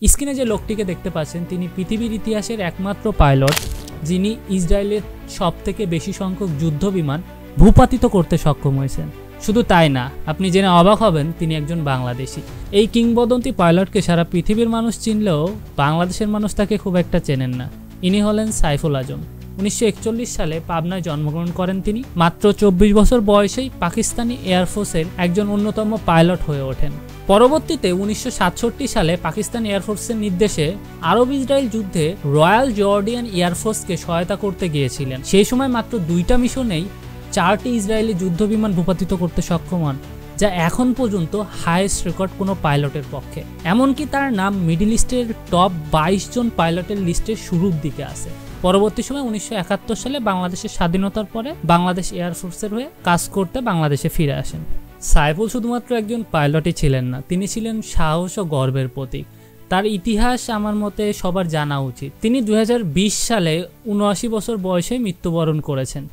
স্ক্রিনে যে লোকটিকে দেখতে পাচ্ছেন তিনি পৃথিবীর ইতিহাসের একমাত্র পাইলট যিনি ইসরায়েলের সবথেকে বেশি সংখ্যক যুদ্ধ বিমান ভূপাতিত করতে সক্ষম হয়েছেন। শুধু তাই না, আপনি জেনে অবাক হবেন তিনি একজন বাংলাদেশি। এই কিংবদন্তি পাইলটকে সারা পৃথিবীর মানুষ চিনলেও বাংলাদেশের মানুষ তাকে খুব একটা চেনেন না। ইনি হলেন সাইফুল আজম। 1941 সালে পাবনায় জন্মগ্রহণ করেন তিনি। মাত্র 24 বছর বয়সেই পাকিস্তানি এয়ারফোর্সের একজন অন্যতম পাইলট হয়ে ওঠেন। পরবর্তীতে 1967 সালে পাকিস্তান এয়ারফোর্সের নির্দেশে আরব ইসরায়েল যুদ্ধে রয়্যাল জর্ডিয়ান এয়ারফোর্সকে সহায়তা করতে গিয়েছিলেন। সেই সময় মাত্র 2টা মিশনেই 4টি ইসরায়েলি যুদ্ধবিমান ভূপাতিত করতে সক্ষম হন, যা এখন পর্যন্ত হাইয়েস্ট রেকর্ড কোনো পাইলটের পক্ষে। এমনকি তার নাম মিডল ইস্টের টপ 22 জন পাইলটের লিস্টের শুরুর দিকে আছে। পরবর্তী সময় 1971 সালে বাংলাদেশের স্বাধীনতার পরে বাংলাদেশ এয়ারফোর্সের হয়ে কাজ করতে বাংলাদেশে ফিরে আসেন। সাইফুল শুধুমাত্র একজন পাইলটই ছিলেন না, তিনি ছিলেন সাহস ও গর্বের প্রতীক। তার ইতিহাস আমার মতে সবার জানা উচিত। তিনি 2020 সালে 79 বছর বয়সে মৃত্যুবরণ করেছেন।